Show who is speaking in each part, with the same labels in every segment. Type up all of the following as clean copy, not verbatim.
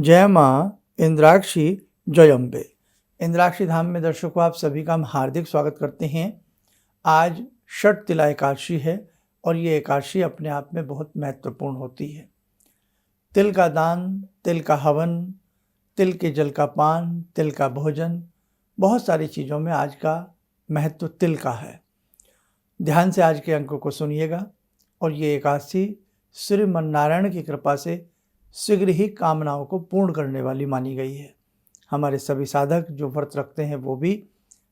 Speaker 1: जय माँ इंद्राक्षी जय अम्बे। इंद्राक्षी धाम में दर्शकों आप सभी का हम हार्दिक स्वागत करते हैं। आज षट तिला एकादशी है और ये एकादशी अपने आप में बहुत महत्वपूर्ण होती है। तिल का दान, तिल का हवन, तिल के जल का पान, तिल का भोजन, बहुत सारी चीज़ों में आज का महत्व तिल का है। ध्यान से आज के अंकों को सुनिएगा और ये एकादशी श्रीमन नारायण की कृपा से शीघ्र ही कामनाओं को पूर्ण करने वाली मानी गई है। हमारे सभी साधक जो व्रत रखते हैं वो भी,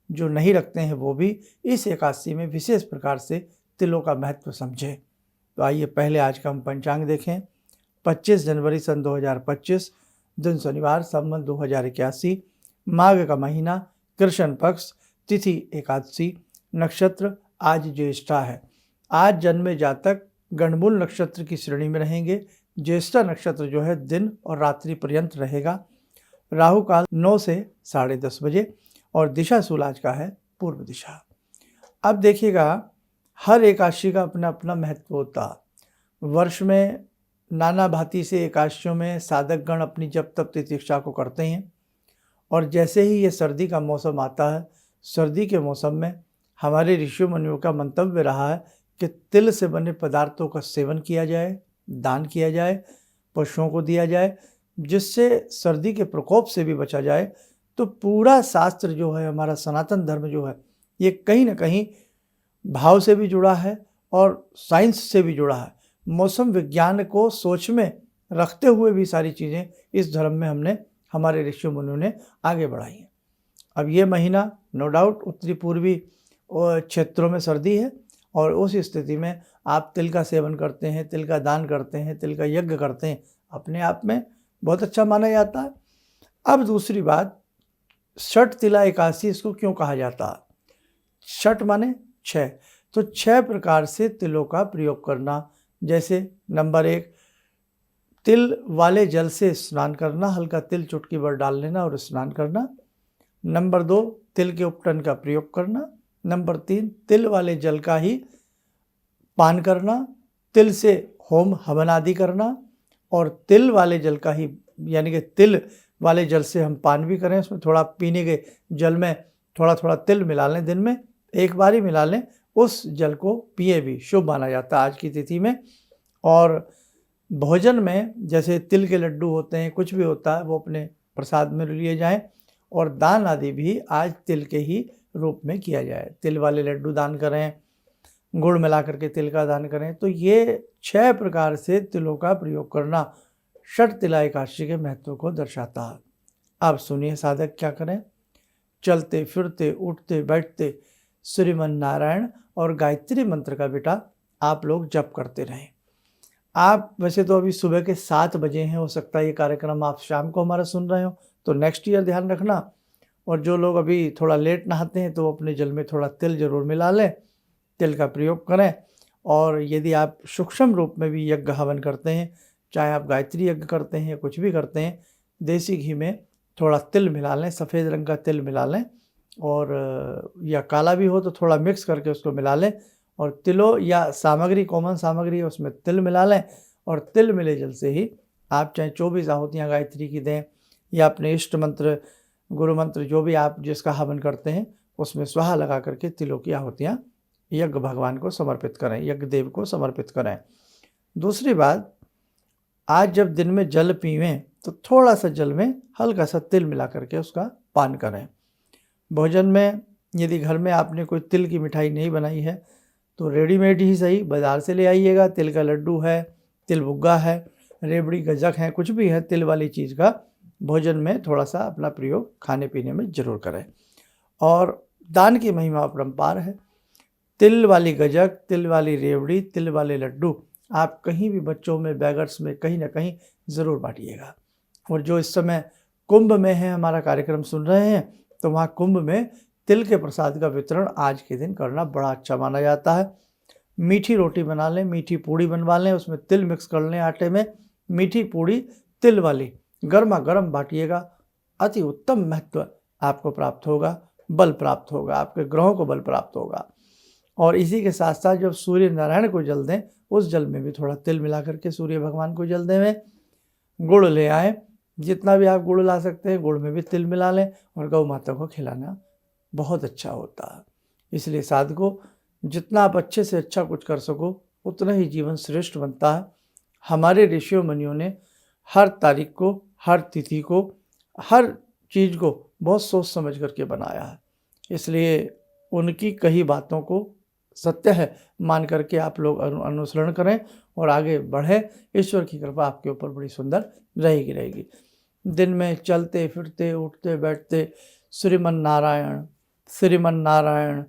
Speaker 1: जो नहीं रखते हैं वो भी इस एकादशी में विशेष प्रकार से तिलों का महत्व समझें। तो आइए पहले आज का हम पंचांग देखें। 25 जनवरी सन 2025, दिन शनिवार, संवत 2081, माघ का महीना, कृष्ण पक्ष, तिथि एकादशी, नक्षत्र आज ज्येष्ठा है। आज जन्मे जातक गणमूल नक्षत्र की श्रेणी में रहेंगे। ज्येष्ठा नक्षत्र जो है दिन और रात्रि पर्यंत रहेगा। राहु काल 9 से 10:30 बजे और दिशा शूल आज का है पूर्व दिशा। अब देखिएगा, हर एकादशी का अपना अपना महत्व होता। वर्ष में नाना भांति से एकादशियों में साधक गण अपनी जप तप तितिक्षा को करते हैं और जैसे ही ये सर्दी का मौसम आता है, सर्दी के मौसम में हमारे ऋषि मुनियों का मंतव्य रहा है कि तिल से बने पदार्थों का सेवन किया जाए, दान किया जाए, पशुओं को दिया जाए, जिससे सर्दी के प्रकोप से भी बचा जाए। तो पूरा शास्त्र जो है, हमारा सनातन धर्म जो है, ये कहीं ना कहीं भाव से भी जुड़ा है और साइंस से भी जुड़ा है। मौसम विज्ञान को सोच में रखते हुए भी सारी चीज़ें इस धर्म में हमने, हमारे ऋषि मुनियों ने आगे बढ़ाई हैं। अब ये महीना नो डाउट उत्तरी पूर्वी क्षेत्रों में सर्दी है और उस स्थिति में आप तिल का सेवन करते हैं, तिल का दान करते हैं, तिल का यज्ञ करते हैं, अपने आप में बहुत अच्छा माना जाता है। अब दूसरी बात, षट तिला एकादशी इसको क्यों कहा जाता है? षट माने 6, तो 6 प्रकार से तिलों का प्रयोग करना। जैसे नंबर 1, तिल वाले जल से स्नान करना, हल्का तिल चुटकी भर डाल लेना और स्नान करना। नंबर 2, तिल के उपटन का प्रयोग करना। नंबर 3, तिल वाले जल का ही पान करना, तिल से होम हवन आदि करना और तिल वाले जल का ही, यानी कि तिल वाले जल से हम पान भी करें, उसमें थोड़ा पीने के जल में थोड़ा थोड़ा तिल मिला लें, दिन में एक बार ही मिला लें, उस जल को पिए भी शुभ माना जाता है आज की तिथि में। और भोजन में जैसे तिल के लड्डू होते हैं, कुछ भी होता है, वो अपने प्रसाद में लिए जाएं और दान आदि भी आज तिल के ही रूप में किया जाए। तिल वाले लड्डू दान करें, गुड़ मिला करके तिल का दान करें। तो ये 6 प्रकार से तिलों का प्रयोग करना षट तिला एकादशी के महत्व को दर्शाता है। अब सुनिए साधक क्या करें। चलते फिरते उठते बैठते श्रीमन नारायण और गायत्री मंत्र का बेटा आप लोग जप करते रहें। आप वैसे तो अभी सुबह के 7 बजे हैं, हो सकता है ये कार्यक्रम आप शाम को हमारा सुन रहे हो, तो नेक्स्ट ईयर ध्यान रखना। और जो लोग अभी थोड़ा लेट नहाते हैं तो अपने जल में थोड़ा तिल जरूर मिला लें, तिल का प्रयोग करें। और यदि आप सूक्ष्म रूप में भी यज्ञ हवन करते हैं, चाहे आप गायत्री यज्ञ करते हैं, कुछ भी करते हैं, देसी घी में थोड़ा तिल मिला लें, सफ़ेद रंग का तिल मिला लें, और या काला भी हो तो थोड़ा मिक्स करके उसको मिला लें और तिलों या सामग्री, कॉमन सामग्री है, उसमें तिल मिला लें और तिल मिले जल से ही आप चाहे 24 आहुतियाँ गायत्री की दें या अपने इष्ट मंत्र, गुरु मंत्र, जो भी आप जिसका हवन करते हैं, उसमें स्वाहा लगा करके तिलों की आहुतियाँ यज्ञ भगवान को समर्पित करें, यज्ञ देव को समर्पित करें। दूसरी बात, आज जब दिन में जल पीवें तो थोड़ा सा जल में हल्का सा तिल मिला करके उसका पान करें। भोजन में यदि घर में आपने कोई तिल की मिठाई नहीं बनाई है तो रेडीमेड ही सही, बाज़ार से ले आइएगा। तिल का लड्डू है, तिल बुग्गा है, रेवड़ी गजक है, कुछ भी है, तिल वाली चीज़ का भोजन में थोड़ा सा अपना प्रयोग खाने पीने में ज़रूर करें। और दान की महिमा अपरंपार है। तिल वाली गजक, तिल वाली रेवड़ी, तिल वाले लड्डू आप कहीं भी बच्चों में, बैगर्स में कहीं ना कहीं ज़रूर बांटिएगा। और जो इस समय कुंभ में है, हमारा कार्यक्रम सुन रहे हैं, तो वहाँ कुंभ में तिल के प्रसाद का वितरण आज के दिन करना बड़ा अच्छा माना जाता है। मीठी रोटी बना लें, मीठी पूड़ी बनवा लें, उसमें तिल मिक्स कर लें आटे में, मीठी पूड़ी तिल वाली गर्मा गर्म बांटिएगा। अति उत्तम महत्व आपको प्राप्त होगा, बल प्राप्त होगा, आपके ग्रहों को बल प्राप्त होगा। और इसी के साथ साथ जब सूर्य नारायण को जल दें, उस जल में भी थोड़ा तिल मिला करके सूर्य भगवान को जल दें। गुड़ ले आएँ जितना भी आप गुड़ ला सकते हैं गुड़ में भी तिल मिला लें और गौ माता को खिलाना बहुत अच्छा होता है। इसलिए साधकों, जितना आप अच्छे से अच्छा कुछ कर सको उतना ही जीवन श्रेष्ठ बनता है। हमारे ऋषियों मुनियों ने हर तारीख को, हर तिथि को, हर चीज़ को बहुत सोच समझ करके बनाया है। इसलिए उनकी कही बातों को सत्य है मान करके आप लोग अनुसरण करें और आगे बढ़ें। ईश्वर की कृपा आपके ऊपर बड़ी सुंदर रहेगी। दिन में चलते फिरते उठते बैठते श्रीमन नारायण श्रीमन नारायण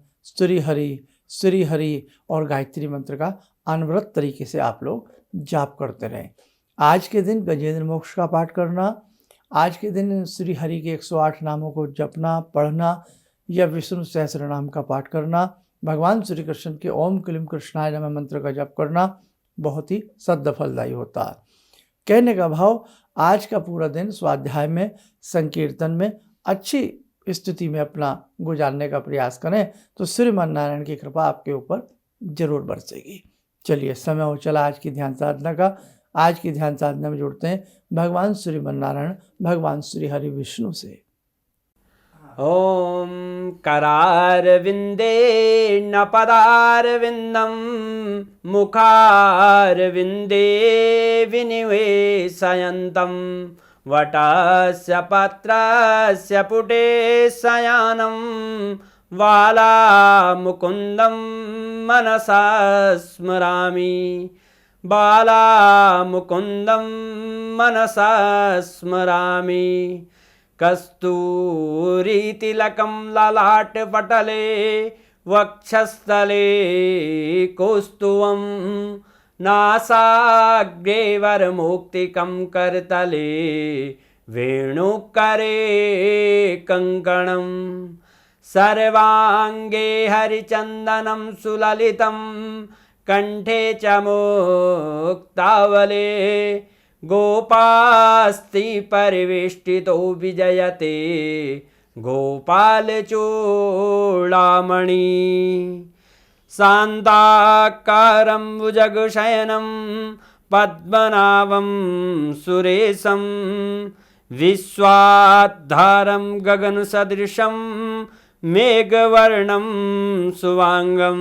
Speaker 1: श्री हरि और गायत्री मंत्र का अनवरत तरीके से आप लोग जाप करते रहें। आज के दिन गजेंद्र मोक्ष का पाठ करना, आज के दिन श्री हरि के 108 नामों को जपना, पढ़ना या विष्णु सहस्त्र नाम का पाठ करना, भगवान श्री कृष्ण के ओम क्लीम कृष्णाय नमः मंत्र का जप करना बहुत ही सद्फलदायी होता है। कहने का भाव, आज का पूरा दिन स्वाध्याय में, संकीर्तन में अच्छी स्थिति में अपना गुजारने का प्रयास करें तो श्रीमन नारायण की कृपा आपके ऊपर जरूर बरसेगी। चलिए, समय हो चला आज की ध्यान साधना का। आज की ध्यान साधना में जुड़ते हैं भगवान श्रीमन नारायण, भगवान श्री हरि विष्णु से।
Speaker 2: ॐ करारविन्दे न पदारविन्दं मुखारविन्दे विनिवेशयन्तं वटस्य पत्रस्य पुटे शयनं बालामुकुन्दं मनसा स्मरामि बालामुकुन्दं मनसा स्मरामि कस्तूरीतिलकं ललाटपटले वक्षस्थले कौस्तुभं नासाग्रे वरमौक्तिकं करतले वेणुकरे कङ्कणं सर्वाङ्गे हरिचन्दनं सुललितं कंठे च मुक्तावले गोपास्ति परिवेष्टितो विजयते गोपालचूडामणि शान्ताकारं भुजगशयनं पद्मनाभं सुरेशं विश्वाधारं गगनसदृशं मेघवर्णं शुभांगं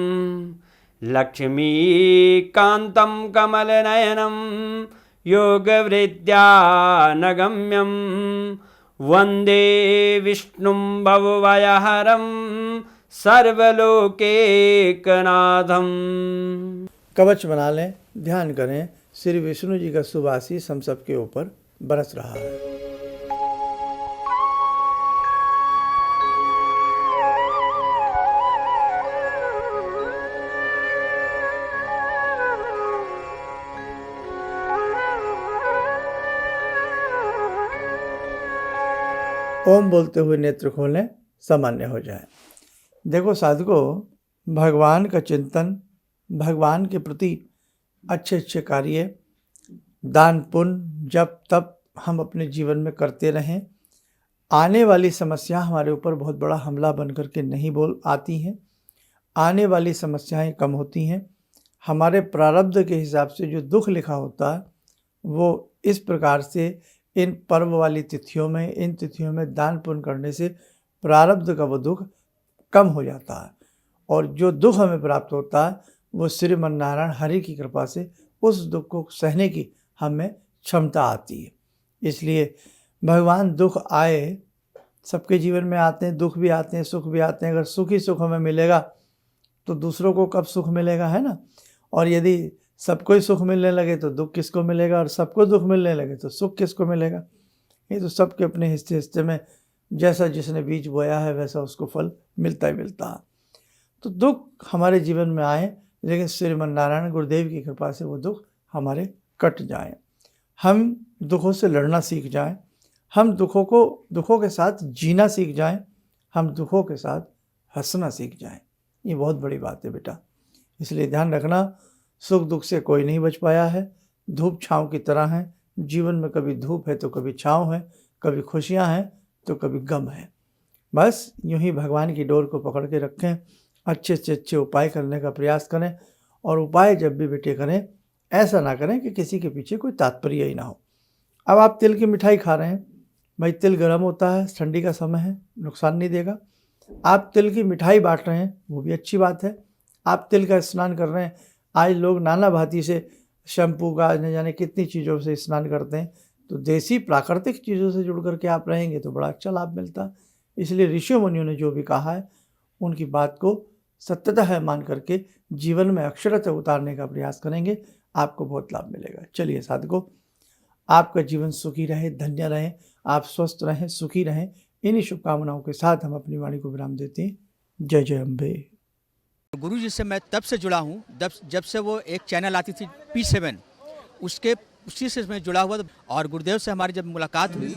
Speaker 2: लक्ष्मीकान्तं कमलनयनं योगवृद्ध्यानगम्यं वन्दे विष्णुं भवभयहरं सर्वलोकैकनाथं।
Speaker 1: कवच बना लें, ध्यान करें, श्री विष्णु जी का शुभ आशीष हम सबके ऊपर बरस रहा है। ओम बोलते हुए नेत्र खोलें, सामान्य हो जाए। देखो साधकों, भगवान का चिंतन, भगवान के प्रति अच्छे अच्छे कार्य, दान पुण्य जब तब हम अपने जीवन में करते रहें। आने वाली समस्या हमारे ऊपर बहुत बड़ा हमला बन करके नहीं बोल आती हैं। आने वाली समस्याएं कम होती हैं। हमारे प्रारब्ध के हिसाब से जो दुख लिखा होता है वो इस प्रकार से इन पर्व वाली तिथियों में, इन तिथियों में दान पुण्य करने से प्रारब्ध का वो दुख कम हो जाता है और जो दुख हमें प्राप्त होता है वो श्रीमन नारायण हरि की कृपा से उस दुख को सहने की हमें क्षमता आती है। इसलिए भगवान दुख आए, सबके जीवन में आते हैं, दुख भी आते हैं, सुख भी आते हैं। अगर सुख ही सुख हमें मिलेगा तो दूसरों को कब सुख मिलेगा, है ना। और यदि सबको ही सुख मिलने लगे तो दुख किसको मिलेगा, और सबको दुख मिलने लगे तो सुख किसको मिलेगा। ये तो सबके अपने हिस्से हिस्से में जैसा जिसने बीज बोया है वैसा उसको फल मिलता ही मिलता है। तो दुख हमारे जीवन में आए, लेकिन श्रीमन नारायण गुरुदेव की कृपा से वो दुख हमारे कट जाएं। हम दुखों से लड़ना सीख जाएं, हम दुखों के साथ जीना सीख जाएं, हम दुखों के साथ हंसना सीख जाएं। ये बहुत बड़ी बात है बेटा। इसलिए ध्यान रखना, सुख दुख से कोई नहीं बच पाया है। धूप छाँव की तरह है। जीवन में कभी धूप है तो कभी छाँव है, कभी खुशियाँ हैं तो कभी गम है। बस यूं ही भगवान की डोर को पकड़ के रखें, अच्छे से अच्छे उपाय करने का प्रयास करें। और उपाय जब भी बेटे करें, ऐसा ना करें कि किसी के पीछे कोई तात्पर्य ही ना हो। अब आप तिल की मिठाई खा रहे हैं, भाई तिल गर्म होता है, ठंडी का समय है, नुकसान नहीं देगा। आप तिल की मिठाई बांट रहे हैं, वो भी अच्छी बात है। आप तिल का स्नान कर रहे हैं, आज लोग नाना भांति से शैम्पू का न जाने कितनी चीज़ों से स्नान करते हैं, तो देसी प्राकृतिक चीज़ों से जुड़ करके आप रहेंगे तो बड़ा अच्छा लाभ मिलता है। इसलिए ऋषियों मुनियों ने जो भी कहा है उनकी बात को सत्यता है मान करके जीवन में अक्षरतः उतारने का प्रयास करेंगे, आपको बहुत लाभ मिलेगा। चलिए साधकों, आपका जीवन सुखी रहे, धन्य रहे, आप स्वस्थ रहें, सुखी रहें। इन्हीं शुभकामनाओं के साथ हम अपनी वाणी को विराम देते हैं। जय जय अम्बे।
Speaker 3: गुरु जी से मैं तब से जुड़ा हूँ जब से वो एक चैनल आती थी P7, उसी से मैं जुड़ा हुआ था। और गुरुदेव से हमारी जब मुलाकात हुई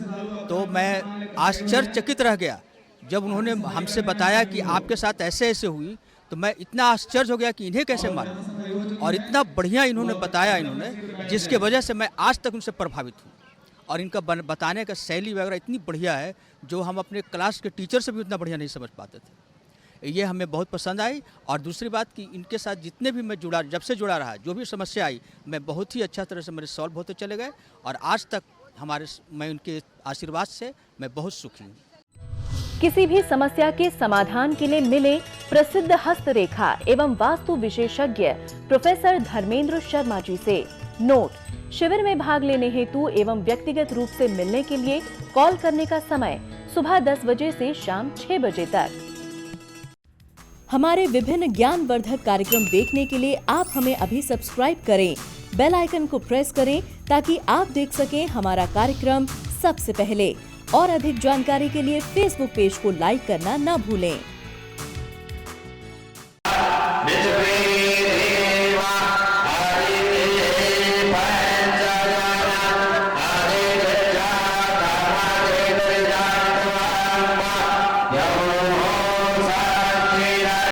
Speaker 3: तो मैं आश्चर्यचकित रह गया जब उन्होंने हमसे बताया कि आपके साथ ऐसे ऐसे हुई। तो मैं इतना आश्चर्य हो गया कि इन्हें कैसे मालूम, और इतना बढ़िया इन्होंने बताया जिसके वजह से मैं आज तक उनसे प्रभावित हूँ। और इनका बताने का शैली वगैरह इतनी बढ़िया है जो हम अपने क्लास के टीचर से भी उतना बढ़िया नहीं समझ पाते थे। ये हमें बहुत पसंद आई। और दूसरी बात कि इनके साथ जितने भी मैं जब से जुड़ा रहा, जो भी समस्या आई, मैं बहुत ही अच्छा तरह से मेरे सॉल्व होते चले गए। और आज तक मैं उनके आशीर्वाद से मैं बहुत सुखी हूँ।
Speaker 4: किसी भी समस्या के समाधान के लिए मिले प्रसिद्ध हस्तरेखा एवं वास्तु विशेषज्ञ प्रोफेसर धर्मेंद्र शर्मा जी से। नोट: शिविर में भाग लेने हेतु एवं व्यक्तिगत रूप से मिलने के लिए कॉल करने का समय सुबह 10 बजे से शाम 6 बजे तक। हमारे विभिन्न ज्ञानवर्धक कार्यक्रम देखने के लिए आप हमें अभी सब्सक्राइब करें, बेल आइकन को प्रेस करें ताकि आप देख सकें हमारा कार्यक्रम सबसे पहले। और अधिक जानकारी के लिए फेसबुक पेज को लाइक करना न भूलें।